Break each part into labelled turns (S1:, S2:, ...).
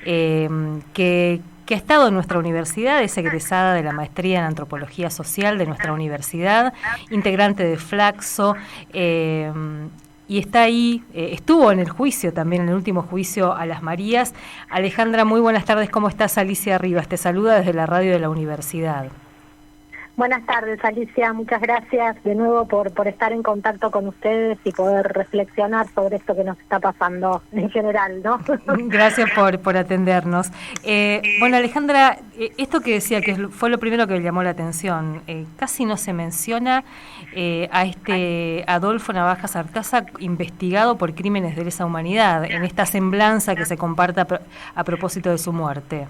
S1: que ha estado en nuestra universidad, es egresada de la maestría en Antropología Social de nuestra universidad, integrante de Flaxo, y está ahí, estuvo en el juicio también, en el último juicio a las Marías. Alejandra, muy buenas tardes, ¿cómo estás? Alicia Rivas te saluda desde la radio de la universidad.
S2: Buenas tardes, Alicia, muchas gracias de nuevo por estar en contacto con ustedes y poder reflexionar sobre esto que nos está pasando en general, ¿no?
S1: Gracias por atendernos. Bueno, Alejandra, esto que decía, que fue lo primero que me llamó la atención, casi no se menciona a este Adolfo Navajas Artaza investigado por crímenes de lesa humanidad, en esta semblanza que se comparta a propósito de su muerte.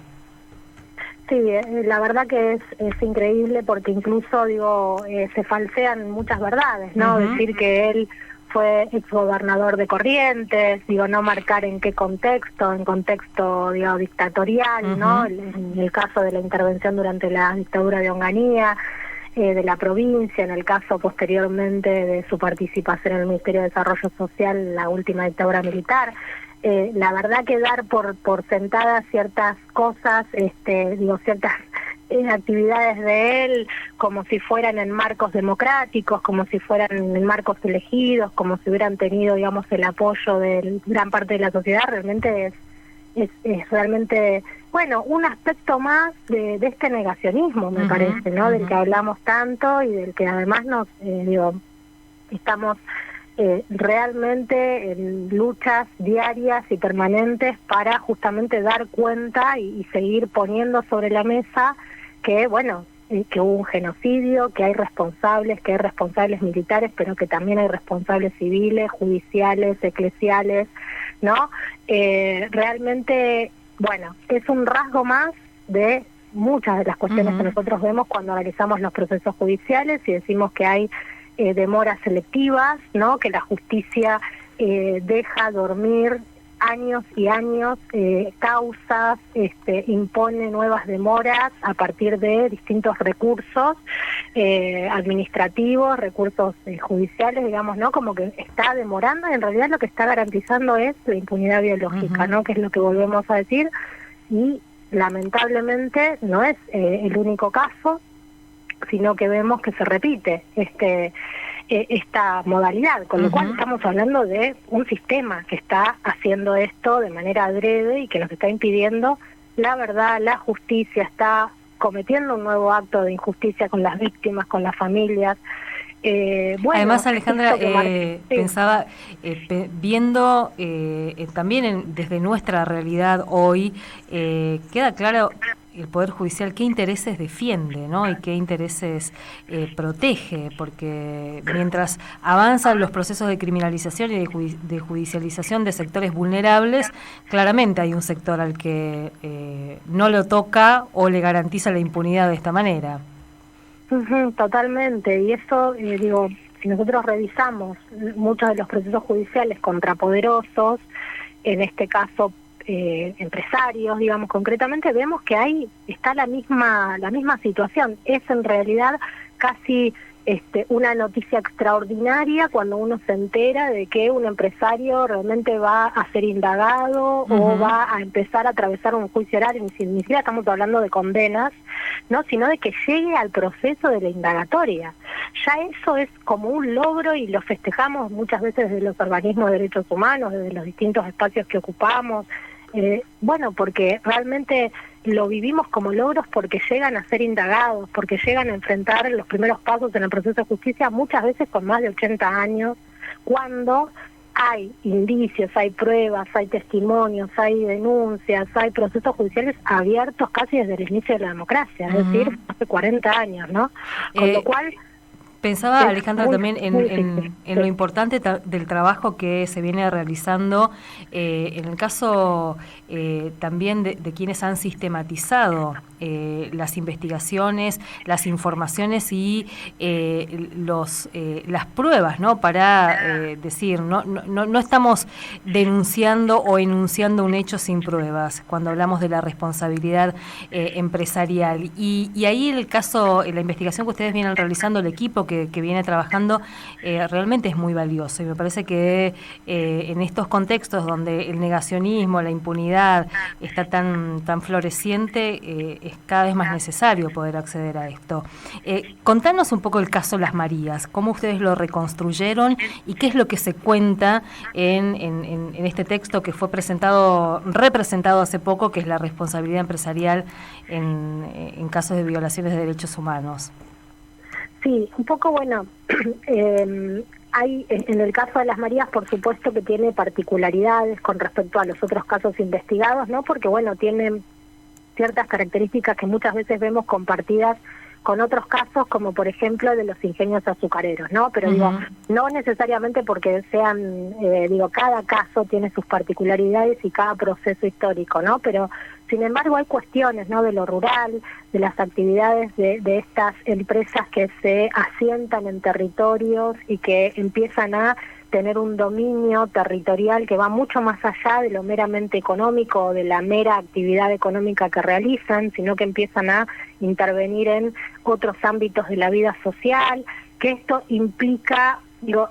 S2: Sí, la verdad que es increíble porque incluso, se falsean muchas verdades, ¿no? Uh-huh. Decir que él fue exgobernador de Corrientes, no marcar en qué contexto, en contexto, dictatorial, uh-huh. ¿no? En el caso de la intervención durante la dictadura de Onganía, de la provincia, en el caso posteriormente de su participación en el Ministerio de Desarrollo Social, la última dictadura militar. La verdad que dar por sentadas ciertas cosas, ciertas actividades de él, como si fueran en marcos democráticos, como si fueran en marcos elegidos, como si hubieran tenido, el apoyo de gran parte de la sociedad, realmente es realmente, un aspecto más de este negacionismo, me uh-huh, parece, ¿no? Uh-huh. Del que hablamos tanto y del que además estamos realmente en luchas diarias y permanentes para justamente dar cuenta y seguir poniendo sobre la mesa que, que hubo un genocidio, que hay responsables militares, pero que también hay responsables civiles, judiciales, eclesiales, ¿no? Realmente, es un rasgo más de muchas de las cuestiones uh-huh. que nosotros vemos cuando analizamos los procesos judiciales y decimos que hay demoras selectivas, ¿no? Que la justicia deja dormir años y años causas, impone nuevas demoras a partir de distintos recursos administrativos, recursos judiciales, ¿no? Como que está demorando, y en realidad lo que está garantizando es la impunidad biológica, uh-huh. ¿no? Que es lo que volvemos a decir, y lamentablemente no es el único caso, sino que vemos que se repite esta modalidad, con lo uh-huh. cual estamos hablando de un sistema que está haciendo esto de manera adrede y que nos está impidiendo la verdad, la justicia, está cometiendo un nuevo acto de injusticia con las víctimas, con las familias.
S1: Además, Alejandra, pensaba, viendo también desde nuestra realidad hoy, queda claro el Poder Judicial qué intereses defiende, ¿no? Y qué intereses protege, porque mientras avanzan los procesos de criminalización y de judicialización de sectores vulnerables, claramente hay un sector al que no lo toca o le garantiza la impunidad de esta manera.
S2: Uh-huh, totalmente, y eso, si nosotros revisamos muchos de los procesos judiciales contra poderosos, en este caso empresarios, concretamente, vemos que está la misma situación. Es en realidad casi una noticia extraordinaria cuando uno se entera de que un empresario realmente va a ser indagado uh-huh. o va a empezar a atravesar un juicio oral, ni siquiera estamos hablando de condenas, no, sino de que llegue al proceso de la indagatoria. Ya eso es como un logro y lo festejamos muchas veces desde los organismos de derechos humanos, desde los distintos espacios que ocupamos, porque realmente lo vivimos como logros porque llegan a ser indagados, porque llegan a enfrentar los primeros pasos en el proceso de justicia, muchas veces con más de 80 años, cuando hay indicios, hay pruebas, hay testimonios, hay denuncias, hay procesos judiciales abiertos casi desde el inicio de la democracia, uh-huh. es decir, hace 40 años, ¿no? Con lo cual...
S1: Pensaba, Alejandra, también en lo importante del trabajo que se viene realizando en el caso también de quienes han sistematizado las investigaciones, las informaciones y las pruebas, ¿no? Para decir, no estamos denunciando o enunciando un hecho sin pruebas cuando hablamos de la responsabilidad empresarial. Y ahí el caso, la investigación que ustedes vienen realizando, el equipo que que viene trabajando realmente es muy valioso, y me parece que en estos contextos donde el negacionismo, la impunidad está tan floreciente, es cada vez más necesario poder acceder a esto. Contanos un poco el caso Las Marías, cómo ustedes lo reconstruyeron y qué es lo que se cuenta en este texto que fue representado hace poco, que es la responsabilidad empresarial en casos de violaciones de derechos humanos.
S2: Sí, un poco, bueno, hay en el caso de Las Marías, por supuesto que tiene particularidades con respecto a los otros casos investigados, ¿no? Porque, bueno, tiene ciertas características que muchas veces vemos compartidas con otros casos, como por ejemplo de los ingenios azucareros, ¿no? Pero digo, no necesariamente porque sean, cada caso tiene sus particularidades y cada proceso histórico, ¿no? Pero sin embargo hay cuestiones, ¿no? De lo rural, de las actividades de estas empresas que se asientan en territorios y que empiezan a tener un dominio territorial que va mucho más allá de lo meramente económico o de la mera actividad económica que realizan, sino que empiezan a intervenir en otros ámbitos de la vida social, que esto implica,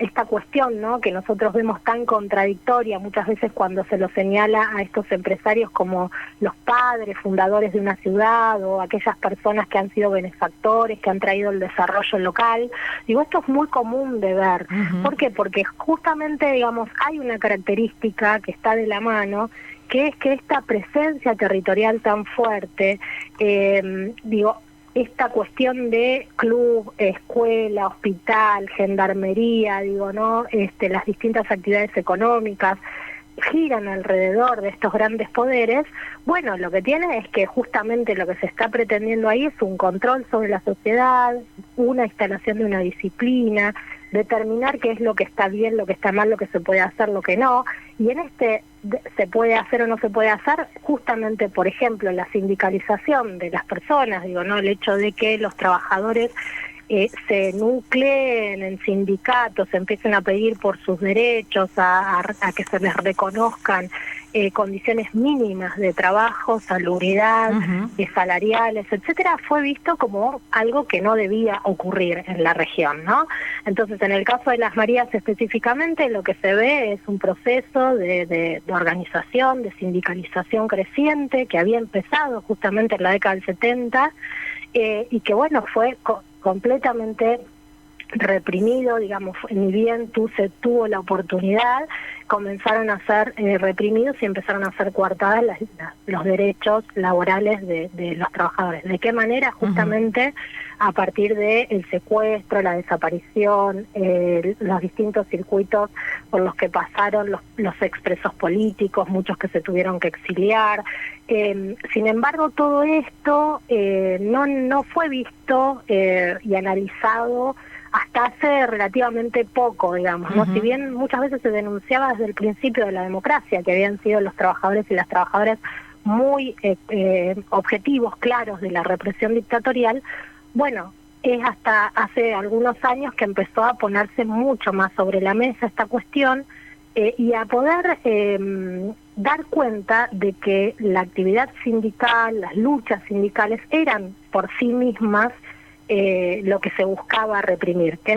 S2: esta cuestión, ¿no? Que nosotros vemos tan contradictoria muchas veces cuando se lo señala a estos empresarios como los padres fundadores de una ciudad o aquellas personas que han sido benefactores, que han traído el desarrollo local. Esto es muy común de ver. ¿Por qué? Porque justamente, hay una característica que está de la mano, que es que esta presencia territorial tan fuerte, esta cuestión de club, escuela, hospital, gendarmería, las distintas actividades económicas giran alrededor de estos grandes poderes. Bueno, lo que tiene es que justamente lo que se está pretendiendo ahí es un control sobre la sociedad, una instalación de una disciplina, determinar qué es lo que está bien, lo que está mal, lo que se puede hacer, lo que no, y en se puede hacer o no se puede hacer, justamente, por ejemplo, la sindicalización de las personas, el hecho de que los trabajadores se nucleen en sindicatos, se empiecen a pedir por sus derechos, a que se les reconozcan condiciones mínimas de trabajo, salubridad, salariales, etcétera, fue visto como algo que no debía ocurrir en la región, ¿no? Entonces, en el caso de Las Marías específicamente, lo que se ve es un proceso de organización, de sindicalización creciente, que había empezado justamente en la década del 70, y que, fue completamente reprimido, ni bien se tuvo la oportunidad, comenzaron a ser reprimidos y empezaron a ser coartadas los derechos laborales de los trabajadores. ¿De qué manera? Justamente a partir del secuestro, la desaparición, los distintos circuitos por los que pasaron los expresos políticos, muchos que se tuvieron que exiliar. Sin embargo, todo esto no fue visto y analizado hasta hace relativamente poco, ¿no? Si bien muchas veces se denunciaba desde el principio de la democracia, que habían sido los trabajadores y las trabajadoras muy objetivos, claros de la represión dictatorial, es hasta hace algunos años que empezó a ponerse mucho más sobre la mesa esta cuestión y a poder dar cuenta de que la actividad sindical, las luchas sindicales eran por sí mismas lo que se buscaba reprimir, que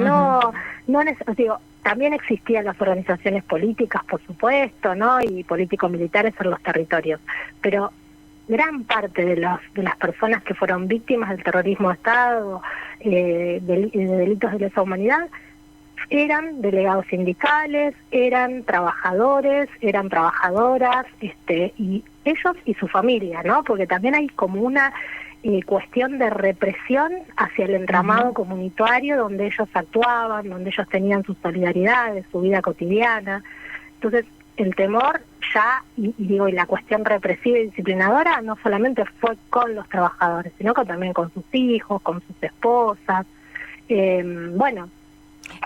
S2: también existían las organizaciones políticas, por supuesto, ¿no? Y político-militares en los territorios, pero gran parte de las personas que fueron víctimas del terrorismo de Estado, de delitos de lesa humanidad, eran delegados sindicales, eran trabajadores, eran trabajadoras, y ellos y su familia, ¿no? Porque también hay como una cuestión de represión hacia el entramado comunitario donde ellos actuaban, donde ellos tenían sus solidaridades, su vida cotidiana. Entonces, el temor ya, y la cuestión represiva y disciplinadora no solamente fue con los trabajadores, sino que también con sus hijos, con sus esposas,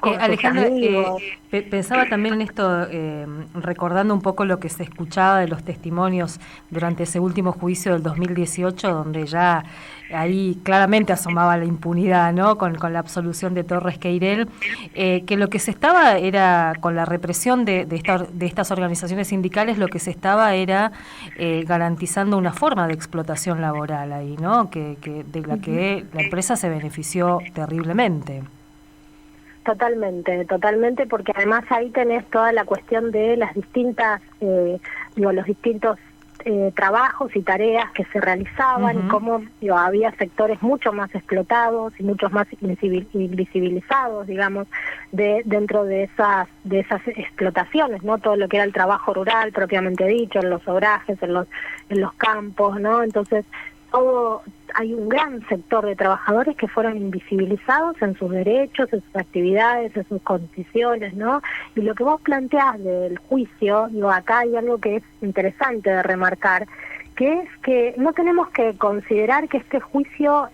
S1: Alejandra, pensaba también en esto, recordando un poco lo que se escuchaba de los testimonios durante ese último juicio del 2018, donde ya ahí claramente asomaba la impunidad, ¿no? Con la absolución de Torres Queirel, que lo que se estaba era, con la represión de estas organizaciones sindicales, lo que se estaba era garantizando una forma de explotación laboral ahí, ¿no? De la que la empresa se benefició terriblemente.
S2: totalmente, porque además ahí tenés toda la cuestión de las distintas, los distintos trabajos y tareas que se realizaban, y cómo había sectores mucho más explotados y muchos más invisibilizados, digamos, dentro de esas explotaciones, ¿no? Todo lo que era el trabajo rural propiamente dicho, en los obrajes, en los campos, ¿no? Entonces hay un gran sector de trabajadores que fueron invisibilizados en sus derechos, en sus actividades, en sus condiciones, ¿no? Y lo que vos planteás del juicio, acá hay algo que es interesante de remarcar, que es que no tenemos que considerar que este juicio,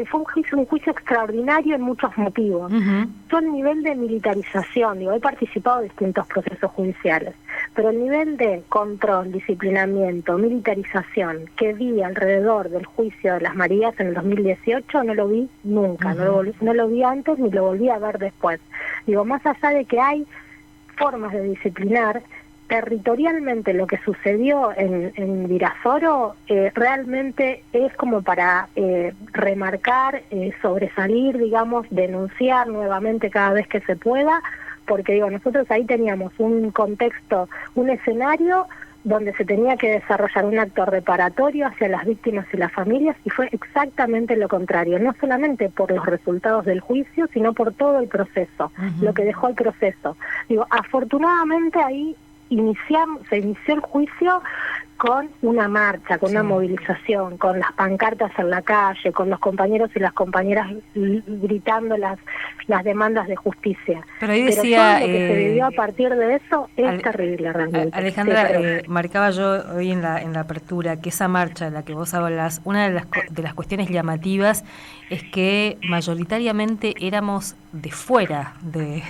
S2: fue un juicio extraordinario en muchos motivos. Todo el nivel de militarización, he participado en distintos procesos judiciales, pero el nivel de control, disciplinamiento, militarización que vi alrededor del juicio de las Marías en el 2018 no lo vi nunca, no lo vi antes ni lo volví a ver después. Más allá de que hay formas de disciplinar, territorialmente lo que sucedió en Virasoro realmente es como para remarcar, sobresalir, digamos, denunciar nuevamente cada vez que se pueda, porque nosotros ahí teníamos un contexto, un escenario donde se tenía que desarrollar un acto reparatorio hacia las víctimas y las familias, y fue exactamente lo contrario, no solamente por los resultados del juicio, sino por todo el proceso, lo que dejó el proceso. Afortunadamente ahí se inició el juicio con una marcha, con una movilización, con las pancartas en la calle, con los compañeros y las compañeras gritando las demandas de justicia.
S1: Pero ahí decía,
S2: todo lo que se vivió a partir de eso es terrible realmente.
S1: Alejandra, marcaba yo hoy en la apertura que esa marcha de la que vos hablas, una de las cuestiones llamativas es que mayoritariamente éramos de fuera de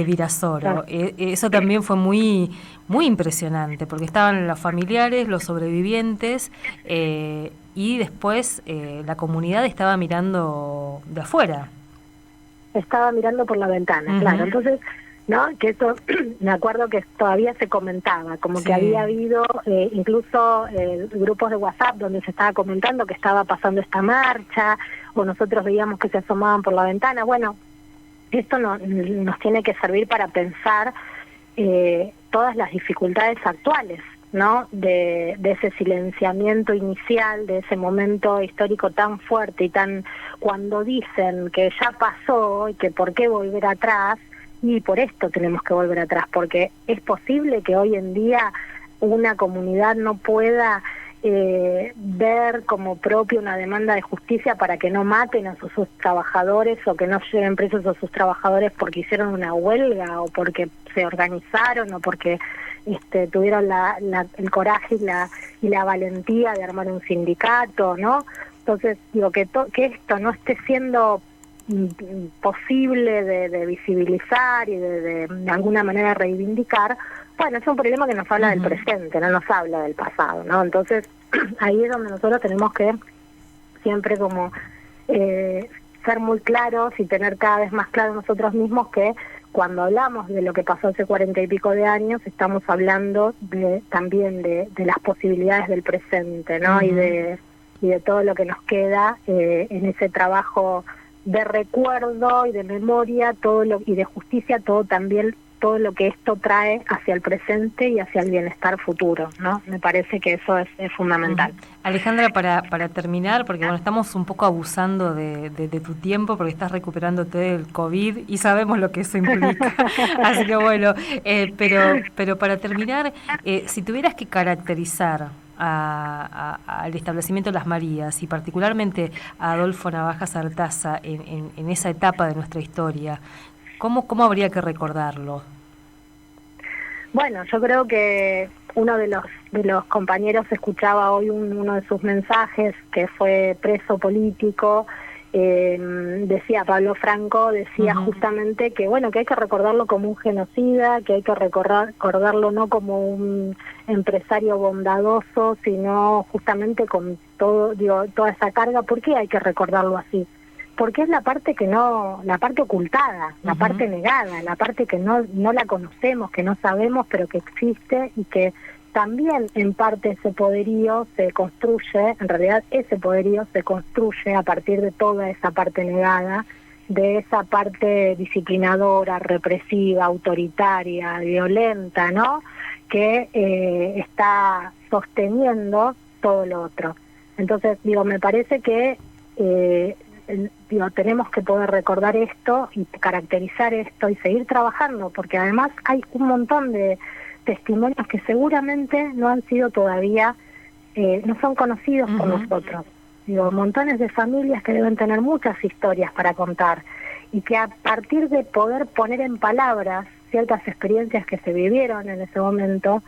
S1: Virasoro. Claro. Eso también fue muy impresionante, porque estaban los familiares, los sobrevivientes, y después la comunidad estaba mirando de afuera.
S2: Estaba mirando por la ventana, claro. Entonces, ¿no? Que eso, me acuerdo que todavía se comentaba, como que había habido incluso grupos de WhatsApp donde se estaba comentando que estaba pasando esta marcha, o nosotros veíamos que se asomaban por la ventana. Bueno, esto nos tiene que servir para pensar todas las dificultades actuales, ¿no? De ese silenciamiento inicial, de ese momento histórico tan fuerte y tan, cuando dicen que ya pasó y que por qué volver atrás, y por esto tenemos que volver atrás, porque es posible que hoy en día una comunidad no pueda ver como propio una demanda de justicia para que no maten a sus trabajadores, o que no lleven presos a sus trabajadores porque hicieron una huelga, o porque se organizaron, o porque tuvieron el coraje y la valentía de armar un sindicato, ¿no? Entonces que esto no esté siendo posible de visibilizar y de alguna manera reivindicar, bueno, es un problema que nos habla del presente, no nos habla del pasado, ¿no? Entonces ahí es donde nosotros tenemos que siempre como ser muy claros y tener cada vez más claro nosotros mismos que cuando hablamos de lo que pasó hace 40 y pico de años, estamos hablando también de las posibilidades del presente, ¿no? Y de todo lo que nos queda en ese trabajo de recuerdo y de memoria, y de justicia, todo lo que esto trae hacia el presente y hacia el bienestar futuro, ¿no? Me parece que eso es fundamental.
S1: Alejandra, para terminar, porque estamos un poco abusando de tu tiempo, porque estás recuperándote del COVID y sabemos lo que eso implica. Así que bueno, pero para terminar, si tuvieras que caracterizar al establecimiento de las Marías y particularmente a Adolfo Navajas Artaza en esa etapa de nuestra historia, ¿cómo habría que recordarlo?
S2: Bueno, yo creo que uno de los compañeros escuchaba hoy uno de sus mensajes, que fue preso político, decía Pablo Franco, decía justamente que que hay que recordarlo como un genocida, que hay que recordarlo no como un empresario bondadoso, sino justamente con toda esa carga. ¿Por qué hay que recordarlo así? Porque es la parte la parte ocultada, la parte negada, la parte que no la conocemos, que no sabemos, pero que existe, y que también en parte ese poderío se construye, en realidad ese poderío se construye a partir de toda esa parte negada de esa parte disciplinadora, represiva, autoritaria, violenta, ¿no? Que está sosteniendo todo lo otro. Entonces, me parece que tenemos que poder recordar esto y caracterizar esto y seguir trabajando, porque además hay un montón de testimonios que seguramente no han sido todavía, no son conocidos por nosotros. Montones de familias que deben tener muchas historias para contar y que a partir de poder poner en palabras ciertas experiencias que se vivieron en ese momento,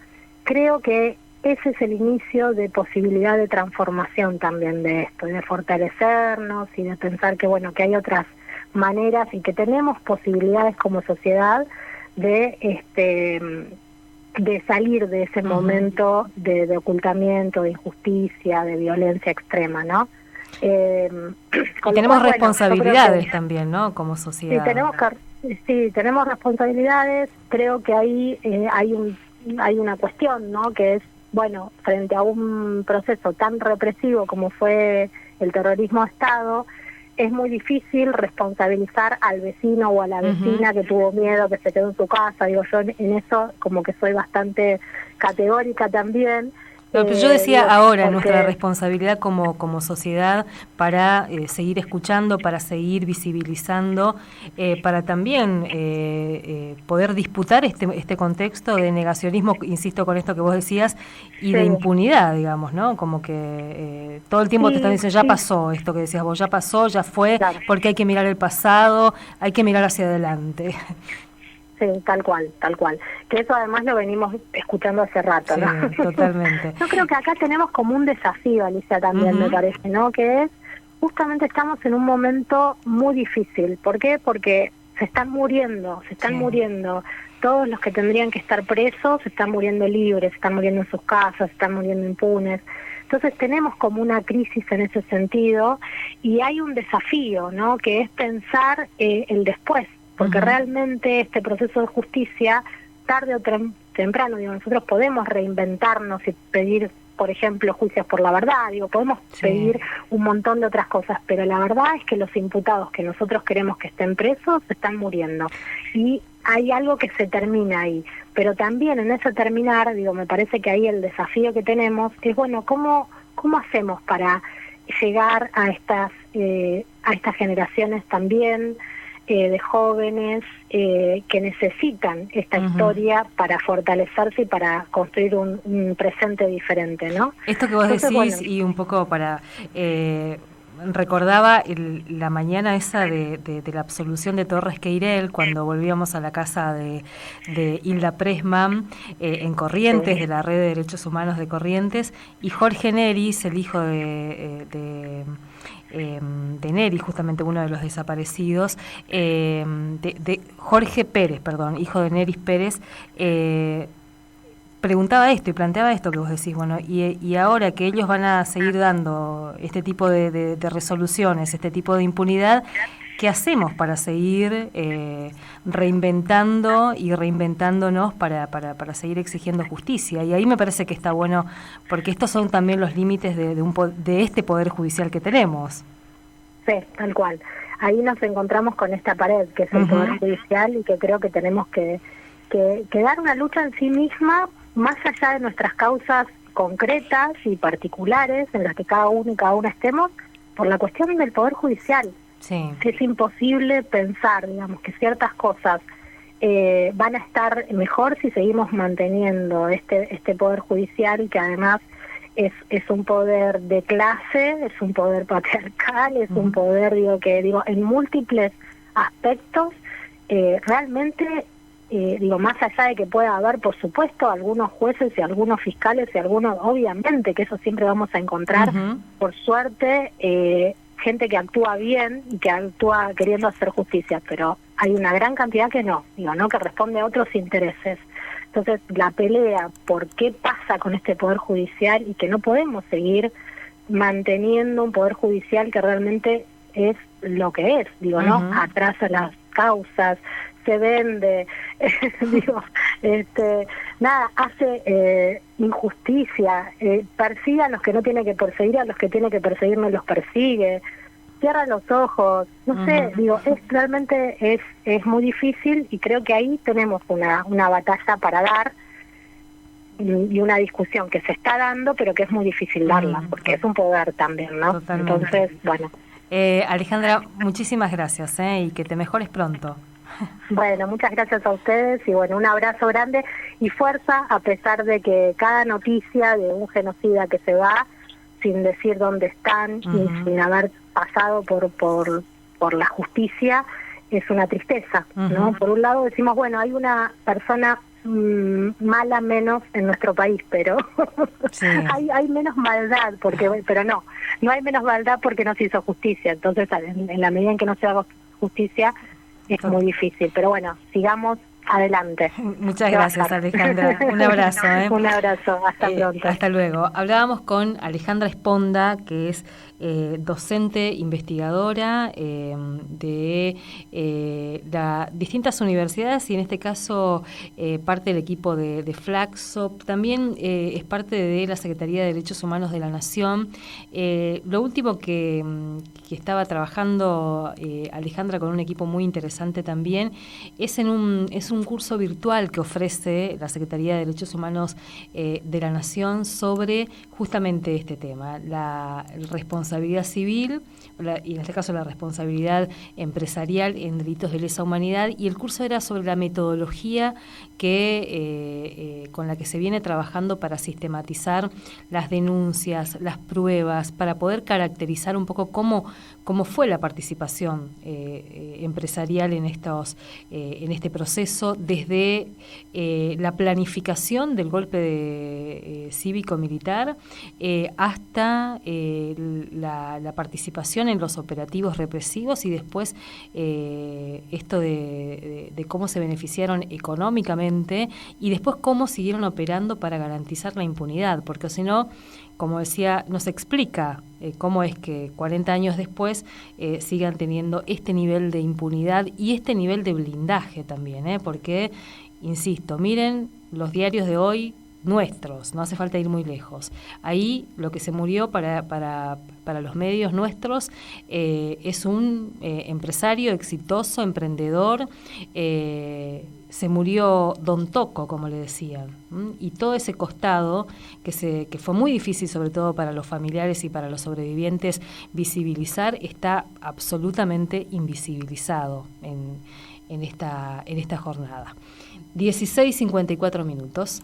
S2: creo que ese es el inicio de posibilidad de transformación también de esto, de fortalecernos y de pensar que que hay otras maneras y que tenemos posibilidades como sociedad de salir de ese momento de ocultamiento, de injusticia, de violencia extrema, ¿no?
S1: Y tenemos responsabilidades también, ¿no? Como sociedad.
S2: Sí, tenemos responsabilidades. Creo que ahí hay una cuestión, ¿no? Que es, frente a un proceso tan represivo como fue el terrorismo de Estado, es muy difícil responsabilizar al vecino o a la vecina que tuvo miedo, que se quedó en su casa. Yo en eso como que soy bastante categórica también.
S1: No, pero yo decía ahora nuestra responsabilidad como sociedad para seguir escuchando, para seguir visibilizando, para también poder disputar este contexto de negacionismo, insisto con esto que vos decías, y de impunidad, digamos, ¿no? Como que todo el tiempo te están diciendo, ya pasó esto que decías vos, ya pasó, ya fue, porque hay que mirar el pasado, hay que mirar hacia adelante.
S2: Sí, tal cual. Que eso además lo venimos escuchando hace rato, ¿no?
S1: Sí, totalmente.
S2: Yo creo que acá tenemos como un desafío, Alicia, también me parece, ¿no? Que es, justamente estamos en un momento muy difícil. ¿Por qué? Porque se están muriendo todos los que tendrían que estar presos, se están muriendo libres, se están muriendo en sus casas, se están muriendo impunes. Entonces tenemos como una crisis en ese sentido y hay un desafío, ¿no? Que es pensar el después. Porque realmente este proceso de justicia, tarde o temprano, nosotros podemos reinventarnos y pedir, por ejemplo, juicios por la verdad, podemos pedir un montón de otras cosas, pero la verdad es que los imputados que nosotros queremos que estén presos están muriendo. Y hay algo que se termina ahí, pero también en ese terminar, me parece que ahí el desafío que tenemos es, ¿cómo hacemos para llegar a estas generaciones también, de jóvenes que necesitan esta historia para fortalecerse y para construir un presente diferente, ¿no?
S1: Esto que vos decís, y un poco para... recordaba la mañana esa de la absolución de Torres Queirel, cuando volvíamos a la casa de Hilda Pressman, en Corrientes, de la Red de Derechos Humanos de Corrientes, y Jorge Neris, el hijo de Neris, justamente uno de los desaparecidos, de Jorge Pérez, hijo de Neris Pérez, preguntaba esto y planteaba esto que vos decís, y ahora que ellos van a seguir dando este tipo de resoluciones, este tipo de impunidad, ¿qué hacemos para seguir reinventando y reinventándonos para seguir exigiendo justicia? Y ahí me parece que está bueno, porque estos son también los límites de este Poder Judicial que tenemos.
S2: Sí, tal cual. Ahí nos encontramos con esta pared, que es el Poder Judicial, y que creo que tenemos que dar una lucha en sí misma, más allá de nuestras causas concretas y particulares, en las que cada uno y cada una estemos, por la cuestión del Poder Judicial.
S1: Sí.
S2: Es imposible pensar, que ciertas cosas van a estar mejor si seguimos manteniendo este Poder Judicial, que además es un poder de clase, es un poder patriarcal, es un poder, en múltiples aspectos, realmente, más allá de que pueda haber, por supuesto, algunos jueces y algunos fiscales y algunos, obviamente, que eso siempre vamos a encontrar, por suerte, gente que actúa bien y que actúa queriendo hacer justicia, pero hay una gran cantidad que no, que responde a otros intereses. Entonces, la pelea por qué pasa con este Poder Judicial y que no podemos seguir manteniendo un Poder Judicial que realmente es lo que es, atrasa las causas, se vende, hace injusticia, persigue a los que no tiene que perseguir, a los que tiene que perseguir no los persigue. cierra los ojos, no sé, digo, realmente es muy difícil y creo que ahí tenemos una batalla para dar y una discusión que se está dando, pero que es muy difícil darla, porque es un poder también, ¿no?
S1: Totalmente.
S2: Entonces, bueno.
S1: Alejandra, muchísimas gracias y que te mejores pronto.
S2: Bueno, muchas gracias a ustedes y bueno, un abrazo grande y fuerza a pesar de que cada noticia de un genocida que se va sin decir dónde están y sin haber pasado por la justicia es una tristeza, ¿no? Por un lado decimos, bueno, hay una persona mala menos en nuestro país, pero sí. hay menos maldad, pero no hay menos maldad porque no se hizo justicia, entonces en la medida en que no se haga justicia es muy difícil, pero bueno, sigamos adelante.
S1: Muchas gracias, Alejandra. Un abrazo.
S2: Un abrazo, hasta pronto.
S1: Hasta luego. Hablábamos con Alejandra Esponda, que es docente investigadora de las distintas universidades y en este caso parte del equipo de Flaxop. También es parte de la Secretaría de Derechos Humanos de la Nación. Lo último que estaba trabajando Alejandra con un equipo muy interesante también es un curso virtual que ofrece la Secretaría de Derechos Humanos de la Nación sobre justamente este tema, la responsabilidad civil y en este caso la responsabilidad empresarial en delitos de lesa humanidad, y el curso era sobre la metodología con la que se viene trabajando para sistematizar las denuncias, las pruebas, para poder caracterizar un poco cómo fue la participación empresarial en este proceso, desde la planificación del golpe cívico-militar hasta la participación en los operativos represivos y después esto de cómo se beneficiaron económicamente y después cómo siguieron operando para garantizar la impunidad, porque si no, como decía, nos explica cómo es que 40 años después sigan teniendo este nivel de impunidad y este nivel de blindaje también, porque, insisto, miren los diarios de hoy nuestros, no hace falta ir muy lejos. Ahí lo que se murió para los medios nuestros es un empresario exitoso, emprendedor, se murió Don Toco, como le decían, y todo ese costado que fue muy difícil, sobre todo para los familiares y para los sobrevivientes, visibilizar, está absolutamente invisibilizado en esta jornada. 16:54 minutos.